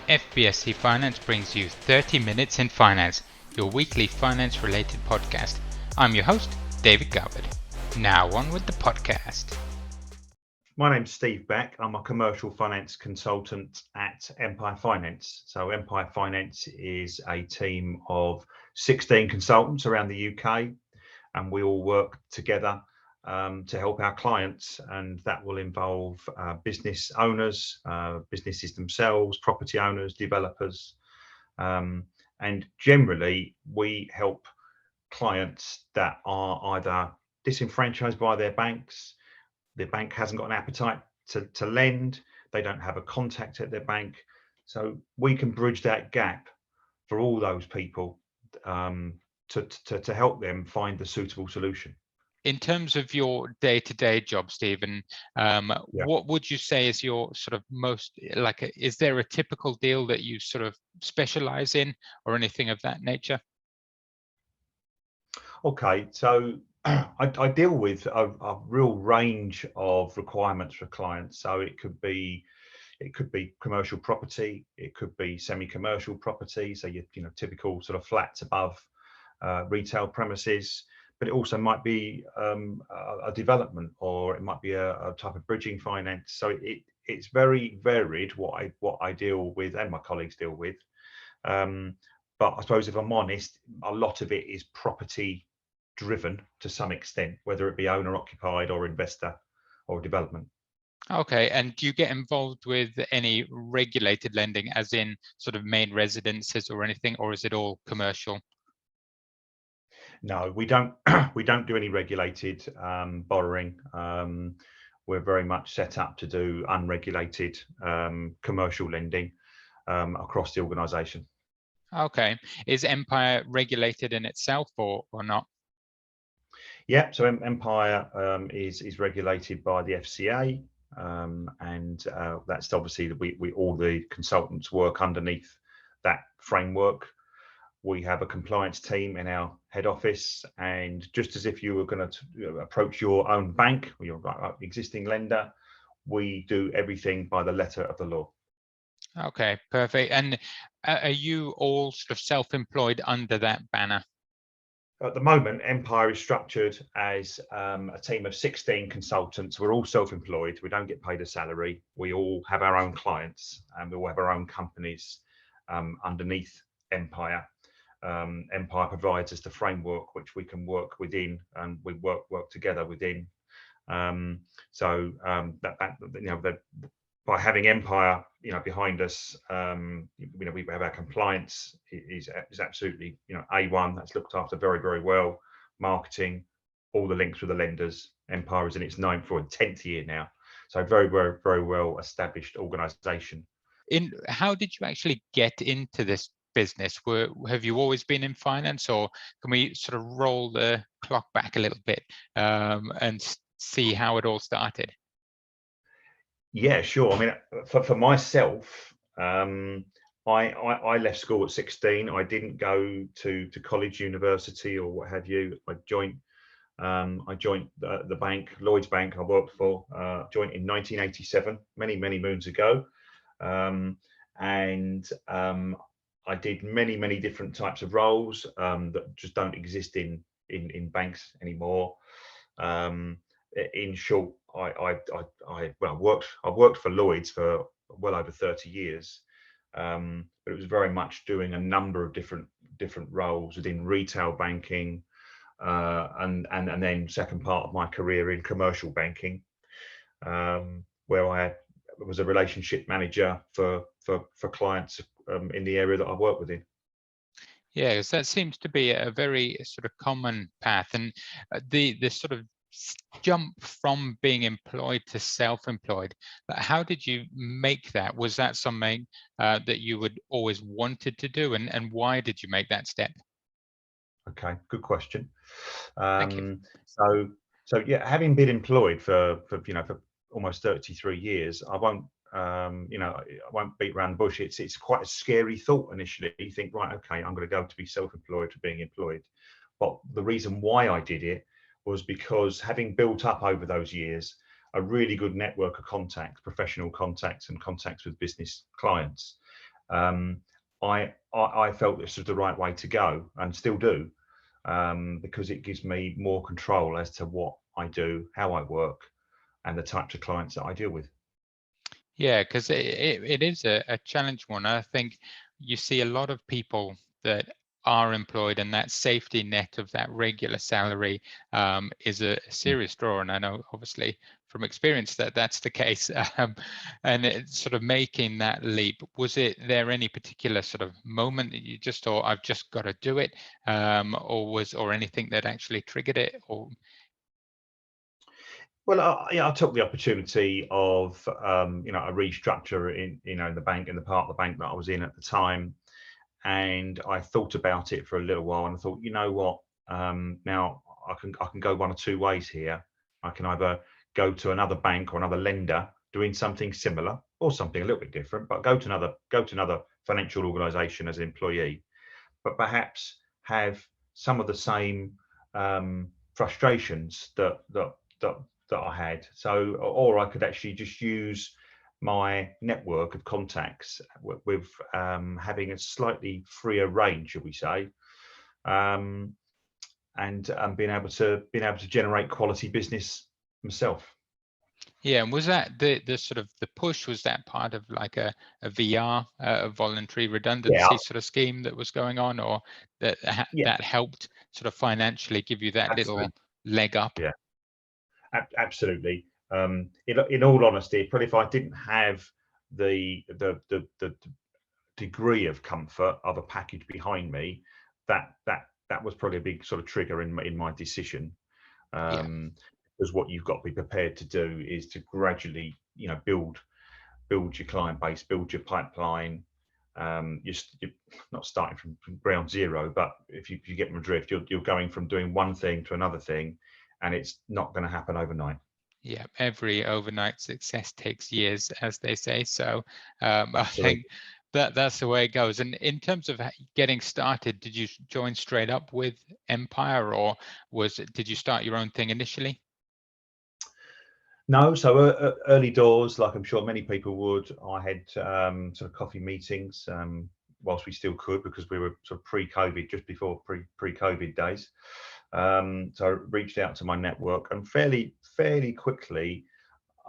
FBSC Finance brings you 30 Minutes in Finance, your weekly finance-related podcast. I'm your host, David Garbutt. Now on with the podcast. My name's Steve Beck. I'm a commercial finance consultant at Empire Finance. So Empire Finance is a team of 16 consultants around the UK, and we all work together to help our clients, and that will involve business owners, businesses themselves, property owners, developers, and generally we help clients that are either disenfranchised by their banks. Their bank hasn't got an appetite to lend, they don't have a contact at their bank, so we can bridge that gap for all those people to help them find the suitable solution. In terms of your day-to-day job, Stephen, what would you say is your sort of most, is there a typical deal that you sort of specialize in or anything of that nature? Okay, so I deal with a real range of requirements for clients. So it could be commercial property, it could be semi-commercial property, so you know typical sort of flats above retail premises, but it also might be a development, or it might be a type of bridging finance. So it's very varied what I deal with and my colleagues deal with. But I suppose if I'm honest, a lot of it is property driven to some extent, whether it be owner occupied or investor or development. Okay, and do you get involved with any regulated lending, as in sort of main residences or anything, or is it all commercial? No, we don't we don't do any regulated borrowing. We're very much set up to do unregulated commercial lending across the organisation. Okay, is Empire regulated in itself or not? Yeah, so Empire is regulated by the FCA, and that's obviously that we all the consultants work underneath that framework. We have a compliance team in our head office, and just as if you were going to approach your own bank or your existing lender, we do everything by the letter of the law. Okay, perfect. And are you all sort of self-employed under that banner? At the moment, Empire is structured as a team of 16 consultants. We're all self-employed. We don't get paid a salary. We all have our own clients, and we all have our own companies underneath Empire. Empire provides us the framework which we can work within, and we work together within. By having Empire, behind us, we have our compliance is absolutely, A1. That's looked after very, very well. Marketing, all the links with the lenders. Empire is in its 9th or 10th year now, so very, very, very well established organisation. How did you actually get into this business? Have you always been in finance, or can we sort of roll the clock back a little bit and see how it all started? Yeah, sure. I mean, for myself, I left school at 16. I didn't go to college, university, or what have you. I joined the bank, Lloyd's Bank. I worked for joined in 1987, many moons ago, and I did many different types of roles that just don't exist in banks anymore. In short, I've worked for Lloyd's for well over 30 years, but it was very much doing a number of different roles within retail banking, and then second part of my career in commercial banking, where I was a relationship manager for clients in the area that I work within. Yeah, because that seems to be a very sort of common path, and the sort of jump from being employed to self-employed. How did you make that? Was that something that you would always wanted to do, and why did you make that step? Okay, good question. Thank you. So yeah, having been employed for almost 33 years, I won't beat around the bush. It's quite a scary thought initially. You think, right, okay, I'm going to go to be self-employed for being employed. But the reason why I did it was because, having built up over those years a really good network of contacts, professional contacts and contacts with business clients, I felt this was the right way to go, and still do, because it gives me more control as to what I do, how I work, and the types of clients that I deal with. Yeah, because it is a challenge one. I think you see a lot of people that are employed, and that safety net of that regular salary is a serious draw. And I know, obviously, from experience that that's the case. And it's sort of making that leap. Was it there any particular sort of moment that you just thought, I've just got to do it, or anything that actually triggered it? Or Well, I took the opportunity of a restructure in the bank, in the part of the bank that I was in at the time, and I thought about it for a little while, and I thought, you know what, now I can go one or two ways here. I can either go to another bank or another lender doing something similar or something a little bit different, but go to another financial organisation as an employee, but perhaps have some of the same frustrations that I had. So, or I could actually just use my network of contacts with having a slightly freer range, shall we say, um, and being able to generate quality business myself. yeah, and was that the sort of the push? Was that part of like a VR, a voluntary Yeah, redundancy sort of scheme that was going on, or yeah, that helped sort of financially give you that little absolutely. leg up? Yeah, absolutely. In all honesty, probably if I didn't have the degree of comfort of a package behind me, that was probably a big sort of trigger in my decision. Yeah, Because what you've got to be prepared to do is to gradually, build your client base, build your pipeline. You're not starting from ground zero, but if you get my drift, you're going from doing one thing to another thing, and it's not going to happen overnight. yeah. Every overnight success takes years, as they say. So I think Absolutely. that's the way it goes. And in terms of getting started, did you join straight up with Empire, or did you start your own thing initially? No, so early doors, like I'm sure many people would, I had sort of coffee meetings whilst we still could, because we were sort of pre-COVID, just before pre-COVID days. So I reached out to my network, and fairly quickly,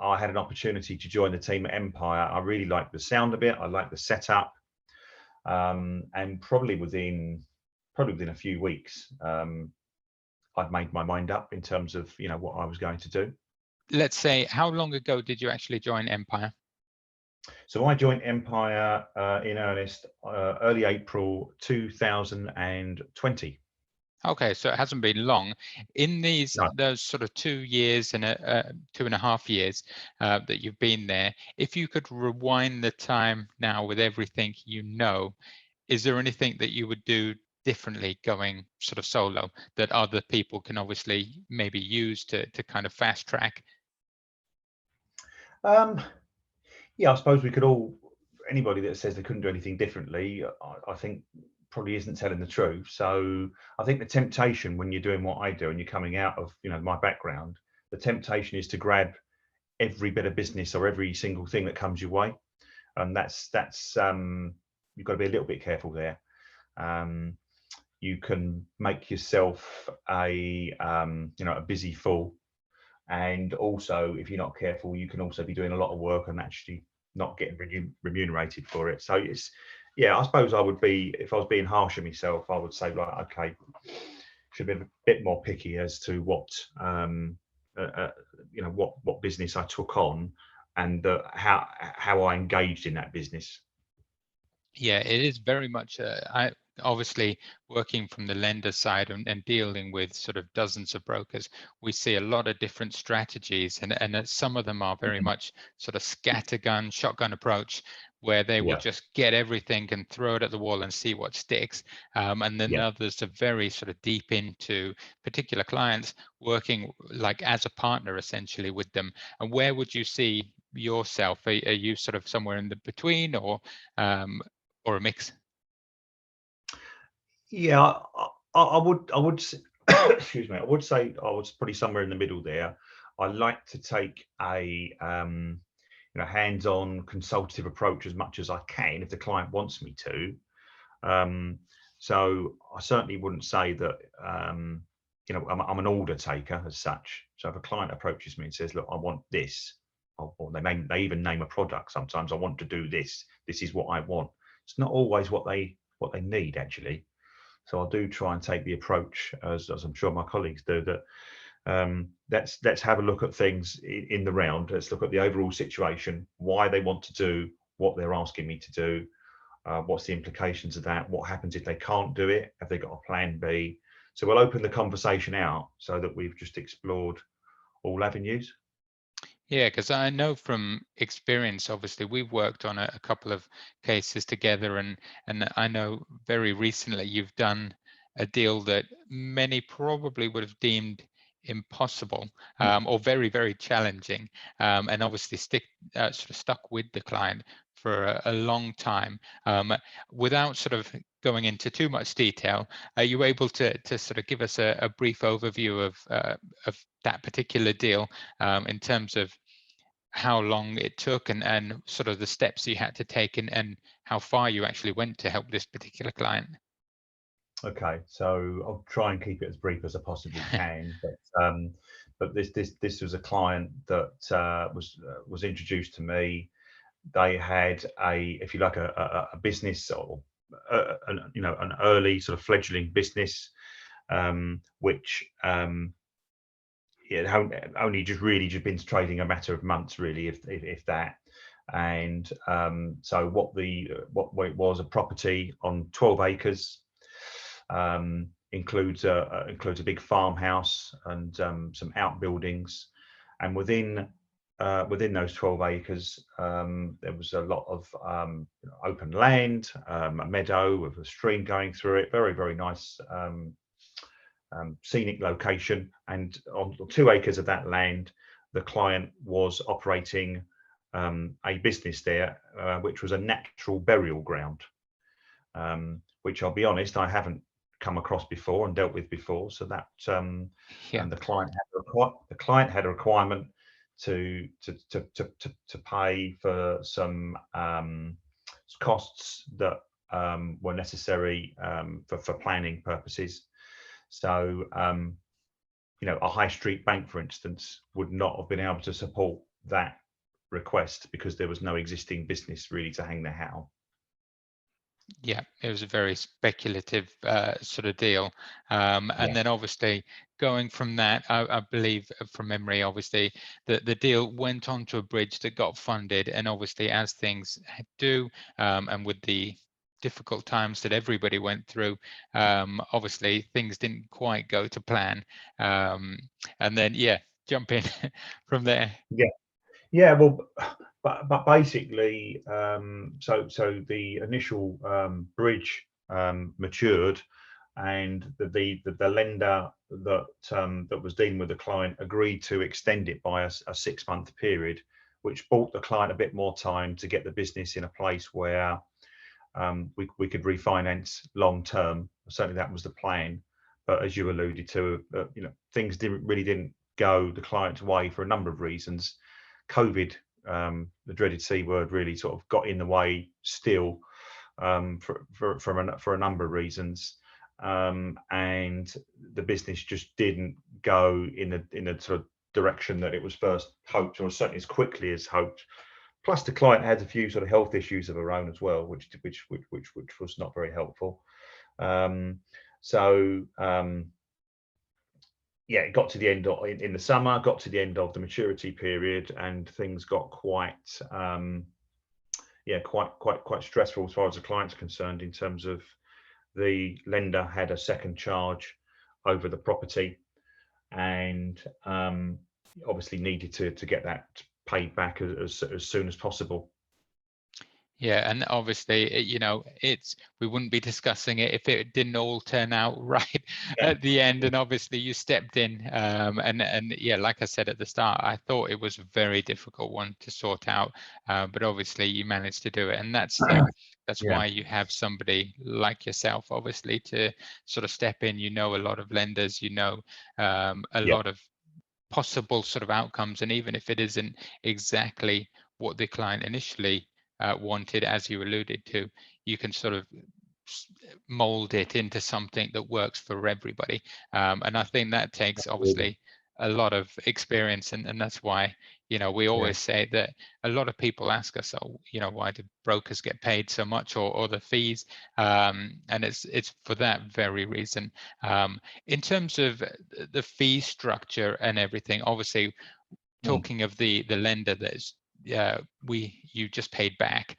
I had an opportunity to join the team at Empire. I really liked the sound of it. I liked the setup, and probably within a few weeks, I'd made my mind up in terms of what I was going to do. Let's say, how long ago did you actually join Empire? So I joined Empire in earnest early April 2020. Okay, so it hasn't been long. In No. those sort of 2 years and 2.5 years that you've been there, if you could rewind the time now with everything you know, is there anything that you would do differently going sort of solo that other people can obviously maybe use to kind of fast track? Um, yeah, I suppose we could all, anybody that says they couldn't do anything differently, I think probably isn't telling the truth. So I think the temptation when you're doing what I do and you're coming out of, my background, the temptation is to grab every bit of business or every single thing that comes your way. And that's you've got to be a little bit careful there. Um, you can make yourself a busy fool, and also if you're not careful, you can also be doing a lot of work and actually not getting remunerated for it. So yeah, I suppose I would be, if I was being harsh on myself, I would say, right, okay, should be a bit more picky as to what business I took on, and how I engaged in that business. Yeah, it is very much. I obviously working from the lender side and dealing with sort of dozens of brokers, we see a lot of different strategies, and some of them are very Mhm. much sort of scattergun, shotgun approach, where they will Yeah, just get everything and throw it at the wall and see what sticks. And then yeah. others are very sort of deep into particular clients, working like as a partner essentially with them. And where would you see yourself? Are you sort of somewhere in the between, um, or a mix? Yeah, I would excuse me. I would say I was probably somewhere in the middle there. I like to take hands-on consultative approach as much as I can if the client wants me to. So I certainly wouldn't say that I'm an order taker as such. So if a client approaches me and says, "Look, I want this," or they even name a product. Sometimes, "I want to do this. This is what I want." It's not always what they need actually. So I do try and take the approach, as I'm sure my colleagues do, that let's have a look at things in the round. Let's look at the overall situation, why they want to do what they're asking me to do, what's the implications of that, what happens if they can't do it, have they got a plan B. So we'll open the conversation out so that we've just explored all avenues. Yeah, because I know from experience, obviously, we've worked on a couple of cases together, and I know very recently you've done a deal that many probably would have deemed impossible, or very, very challenging, and obviously sort of stuck with the client for a long time. Without sort of going into too much detail, are you able to sort of give us a brief overview of that particular deal, in terms of how long it took and sort of the steps you had to take, and how far you actually went to help this particular client? Okay, so I'll try and keep it as brief as I possibly can. But this was a client that was introduced to me. They had if you like, a business, or an early sort of fledgling business, which only just been trading a matter of months, really, if that. And so what it was, a property on 12 acres, includes a big farmhouse and some outbuildings, and within those 12 acres, there was a lot of open land, a meadow with a stream going through it. Very, very nice scenic location. And on 2 acres of that land, the client was operating a business there, which was a natural burial ground, which, I'll be honest, I haven't come across before and dealt with before. So that Yeah. and the client had a requirement to pay for some costs that were necessary for planning purposes. So a high street bank, for instance, would not have been able to support that request because there was no existing business really to hang their hat on. Yeah, it was a very speculative sort of deal. Yeah. And then obviously going from that, I believe from memory, obviously, the deal went on to a bridge that got funded. And obviously, as things do, and with the difficult times that everybody went through, obviously things didn't quite go to plan. And then, yeah, jump in from there. Yeah, well, but basically, so the initial bridge matured, and the lender that was dealing with the client agreed to extend it by a 6-month period, which bought the client a bit more time to get the business in a place where we could refinance long term. Certainly, that was the plan. But as you alluded to, things didn't go the client's way for a number of reasons. COVID, the dreaded C word, really sort of got in the way still, for a number of reasons, and the business just didn't go in the sort of direction that it was first hoped, or certainly as quickly as hoped. Plus, the client had a few sort of health issues of her own as well, which was not very helpful. Yeah, it got to the end in the summer, got to the end of the maturity period, and things got quite stressful as far as the client's concerned, in terms of the lender had a second charge over the property, and obviously needed to get that paid back as soon as possible. Yeah, and obviously, we wouldn't be discussing it if it didn't all turn out right at the end. And obviously, you stepped in, and yeah, like I said at the start, I thought it was a very difficult one to sort out, but obviously, you managed to do it, and that's Yeah. why you have somebody like yourself, obviously, to sort of step in. A lot of lenders, a lot of possible sort of outcomes, and even if it isn't exactly what the client initially wanted, as you alluded to, you can sort of mold it into something that works for everybody. And I think that takes obviously a lot of experience, and that's why, you know, we always say that a lot of people ask us, oh, you know, why do brokers get paid so much, or the fees? And it's for that very reason. In terms of the fee structure and everything, obviously, talking of the lender that's you just paid back.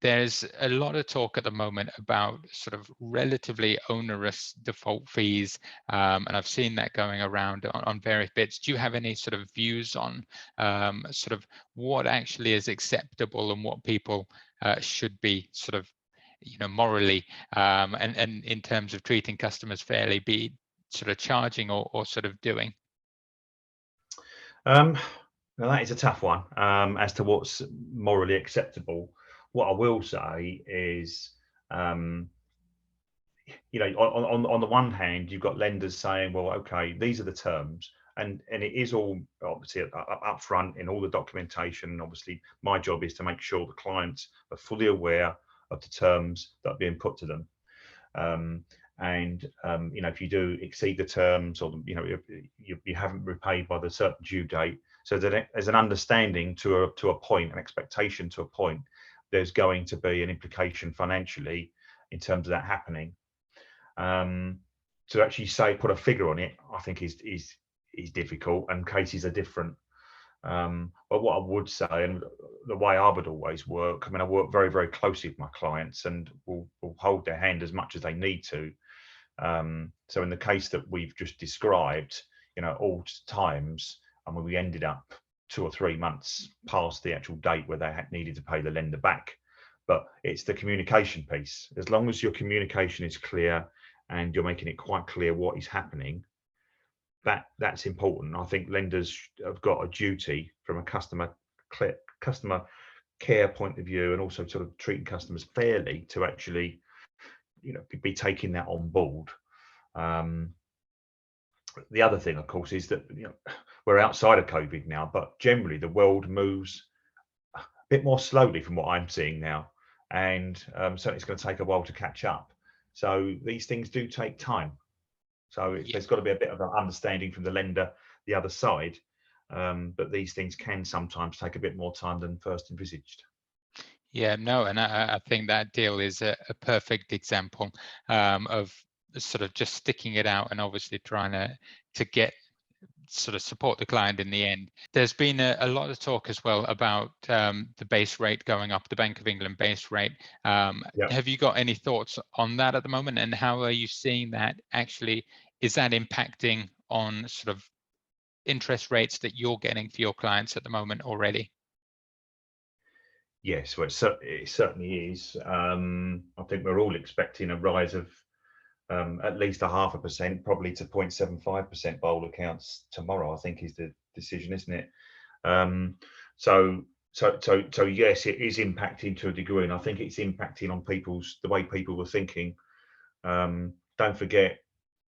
There's a lot of talk at the moment about sort of relatively onerous default fees, and I've seen that going around on various bits. Do you have any sort of views on sort of what actually is acceptable and what people should be sort of, you know, morally and in terms of treating customers fairly, be sort of charging or sort of doing? Well, that is a tough one as to what's morally acceptable. What I will say is, you know, on the one hand, you've got lenders saying, well, okay, these are the terms, and it is all obviously up front in all the documentation. Obviously, my job is to make sure the clients are fully aware of the terms that are being put to them. You know, if you do exceed the terms, or you know, you haven't repaid by the certain due date, so that there's an understanding to a point, an expectation to a point. There's going to be an implication financially in terms of that happening. To actually say, put a figure on it, I think is difficult, and cases are different. But what I would say, and the way I would always work, I mean, I work very, very closely with my clients, and will hold their hand as much as they need to. So in the case that we've just described, you know, all times, I mean, we ended up 2 or 3 months past the actual date where they had needed to pay the lender back. But it's the communication piece. As long as your communication is clear and you're making it quite clear what is happening, that's important. I think lenders have got a duty from a customer care point of view, and also sort of treating customers fairly, to actually, you know, be taking that on board. The other thing, of course, is that, you know, we're outside of COVID now, but generally the world moves a bit more slowly from what I'm seeing now, and certainly it's going to take a while to catch up. So these things do take time. So there's got to be a bit of an understanding from the lender, the other side, but these things can sometimes take a bit more time than first envisaged. Yeah, no, and I think that deal is a perfect example of sort of just sticking it out and obviously trying to get sort of support the client in the end. There's been a lot of talk as well about the base rate going up, the Bank of England base rate. Have you got any thoughts on that at the moment, and how are you seeing that actually? Is that impacting on sort of interest rates that you're getting for your clients at the moment already? Yes, well, it certainly is. I think we're all expecting a rise of at least 0.5%, probably to 0.75% by all accounts tomorrow, I think is the decision, isn't it? So yes, it is impacting to a degree, and I think it's impacting on the way people were thinking. Don't forget,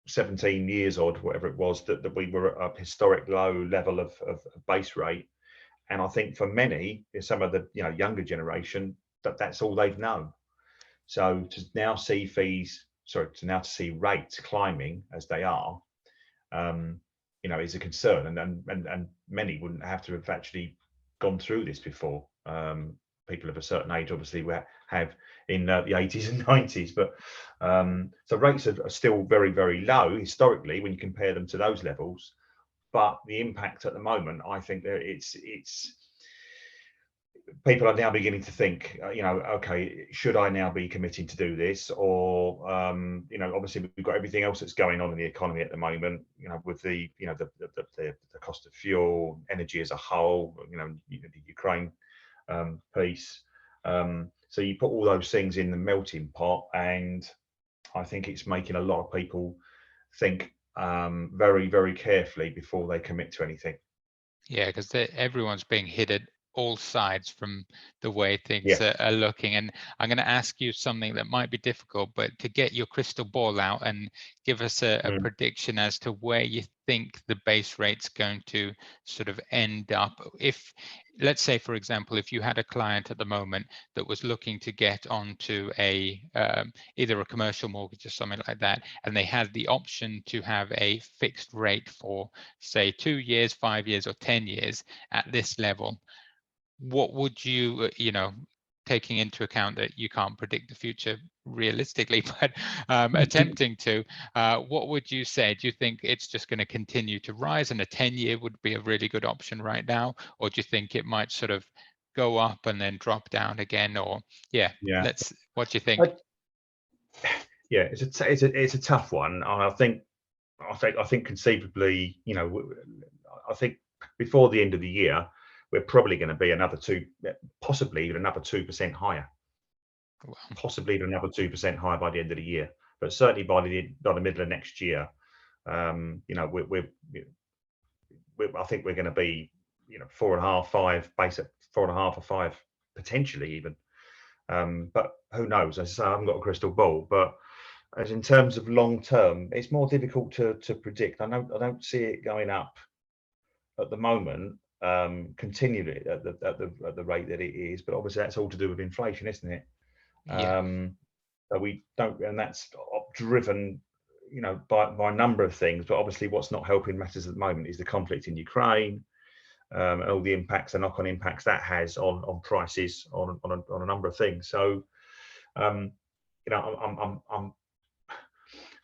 17 years odd, whatever it was, that we were at a historic low level of base rate. And I think for many, some of the, you know, younger generation, that's all they've known. So to now see to see rates climbing as they are, you know, is a concern. And many wouldn't have to have actually gone through this before. People of a certain age, obviously, have in the 80s and 90s, but so rates are still very, very low historically when you compare them to those levels. But the impact at the moment, I think that it's people are now beginning to think, you know, okay, should I now be committing to do this? Or, you know, obviously we've got everything else that's going on in the economy at the moment, you know, with the, you know, the cost of fuel, energy as a whole, you know, the Ukraine piece. So you put all those things in the melting pot, and I think it's making a lot of people think very, very carefully before they commit to anything. Yeah, because everyone's being hit at all sides from the way things Yes. are looking. And I'm going to ask you something that might be difficult, but to get your crystal ball out and give us a Mm. prediction as to where you think the base rate's going to sort of end up. If, let's say, for example, if you had a client at the moment that was looking to get onto a either a commercial mortgage or something like that, and they had the option to have a fixed rate for, say, 2 years, 5 years, or 10 years at this level, what would you, taking into account that you can't predict the future realistically, but attempting to, what would you say? Do you think it's just going to continue to rise and a 10-year would be a really good option right now? Or do you think it might sort of go up and then drop down again? Or yeah, Yeah. what do you think? Yeah, it's a tough one. I think conceivably, I think before the end of the year, we're probably going to be possibly even another 2% higher, Well, possibly even another 2% higher by the end of the year. But certainly by the middle of next year, I think we're going to be, 4.5, 5, basic 4.5 or 5, potentially even. But who knows? As I say, I haven't got a crystal ball. But as in terms of long term, it's more difficult to predict. I don't see it going up at the moment, continually at the rate that it is. But obviously, that's all to do with inflation, isn't it? yeah, So we don't, and that's driven, by a number of things. But obviously, what's not helping matters at the moment is the conflict in Ukraine, and all the impacts, the knock-on impacts that has on prices, on a number of things. So, I'm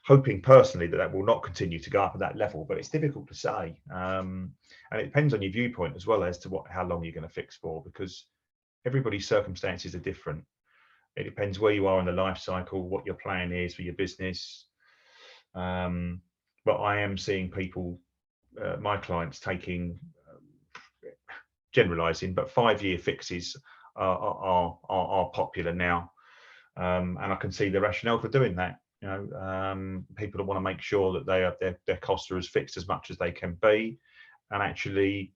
hoping personally that will not continue to go up at that level, but it's difficult to say. And it depends on your viewpoint as well as to how long you're going to fix for, because everybody's circumstances are different. It depends where you are in the life cycle, what your plan is for your business. But I am seeing people, my clients, taking, generalizing, but 5-year fixes are popular now. And I can see the rationale for doing that. People that want to make sure that their costs are as fixed as much as they can be, and actually,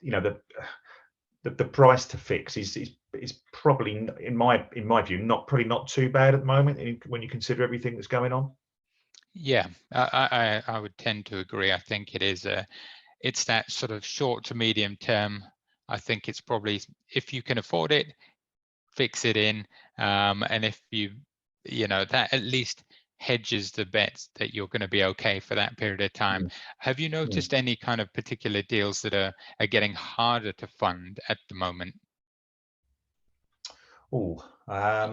the price to fix is probably, in my view, not too bad at the moment when you consider everything that's going on. yeah. I would tend to agree. I think it's that sort of short to medium term. I think it's probably, if you can afford it, fix it in, and if that at least hedges the bets that you're going to be okay for that period of time. Mm, Have you mm. noticed any kind of particular deals that are getting harder to fund at the moment? Oh,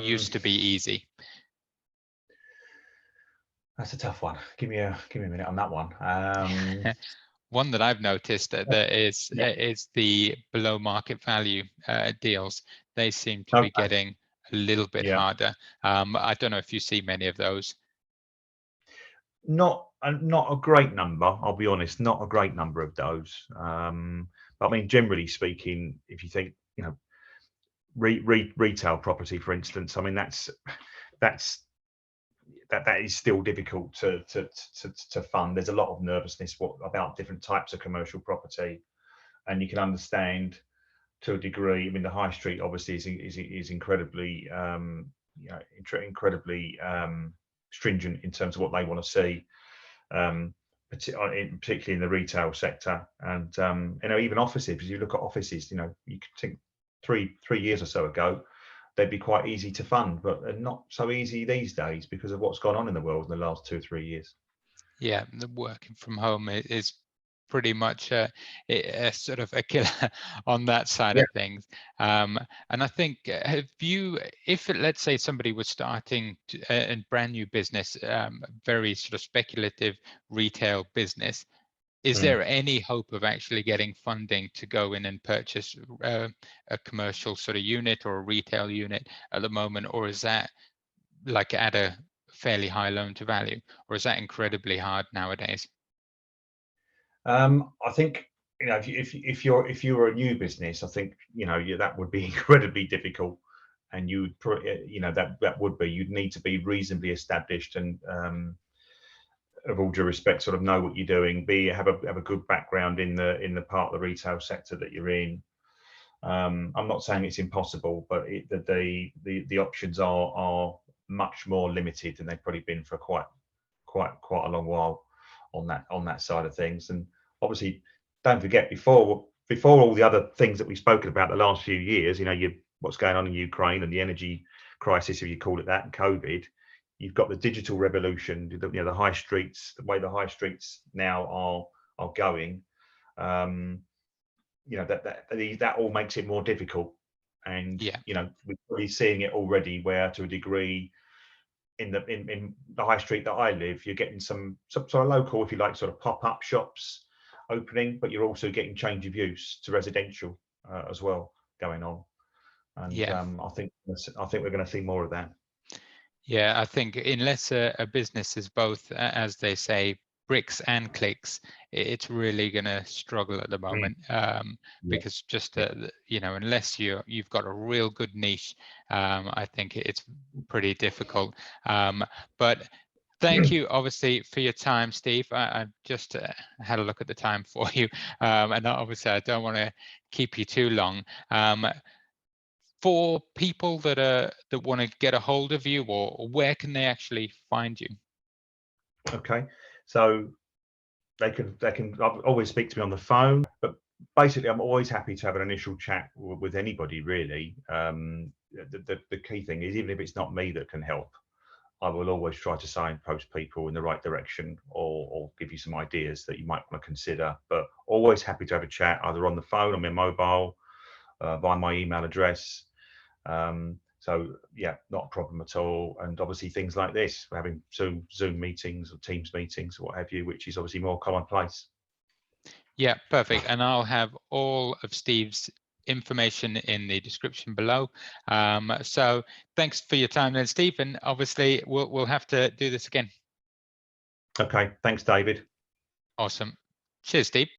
Used to be easy. that's a tough one. Give me a minute on that one. One that I've noticed that Yeah. is the below market value deals. They seem to be Okay. getting a little bit Yeah. harder. I don't know if you see many of those. Not a great number, I'll be honest. Not a great number of those. But I mean, generally speaking, if you think, retail property, for instance, I mean, that is still difficult to fund. There's a lot of nervousness about different types of commercial property, and you can understand to a degree. I mean, the high street obviously is incredibly, incredibly stringent in terms of what they want to see, particularly in the retail sector. And even offices. If you look at offices, you could think three years or so ago, they'd be quite easy to fund, but they're not so easy these days because of what's gone on in the world in the last 2 or 3 years. Yeah, the working from home is pretty much a sort of a killer on that side Yeah. of things. And I think, let's say somebody was starting a brand new business, very sort of speculative retail business, is Mm. there any hope of actually getting funding to go in and purchase a commercial sort of unit or a retail unit at the moment, or is that like at a fairly high loan to value, or is that incredibly hard nowadays? I think, if you're a new business, I think, that would be incredibly difficult, and you'd need to be reasonably established and, of all due respect, sort of know what you're doing. Have a good background in the part of the retail sector that you're in. I'm not saying it's impossible, but the options are much more limited than they've probably been for quite a long while on that side of things. And obviously, don't forget, before all the other things that we've spoken about the last few years, what's going on in Ukraine and the energy crisis, if you call it that, and COVID, you've got the digital revolution, the high streets, the way the high streets now are going. That all makes it more difficult. And we're probably seeing it already, where to a degree in the high street that I live, you're getting some sort of local, if you like, sort of pop-up shops opening, but you're also getting change of use to residential as well going on. And I think we're going to see more of that. Yeah, I think unless a business is both, as they say, bricks and clicks, it's really going to struggle at the moment, because just unless you've got a real good niche, I think it's pretty difficult. But thank you, obviously, for your time, Steve. I just had a look at the time for you, and obviously I don't want to keep you too long. For people that want to get a hold of you, or where can they actually find you? Okay, so they can always speak to me on the phone, but basically I'm always happy to have an initial chat with anybody, really. The key thing is, even if it's not me that can help, I will always try to signpost people in the right direction, or give you some ideas that you might want to consider. But always happy to have a chat, either on the phone, on my mobile, via my email address. So yeah, not a problem at all. And obviously things like this, we're having Zoom meetings or Teams meetings or what have you, which is obviously more commonplace. Yeah, perfect. And I'll have all of Steve's information in the description below. So thanks for your time then, Steve. And obviously we'll have to do this again. Okay, thanks, David. Awesome. Cheers, Steve.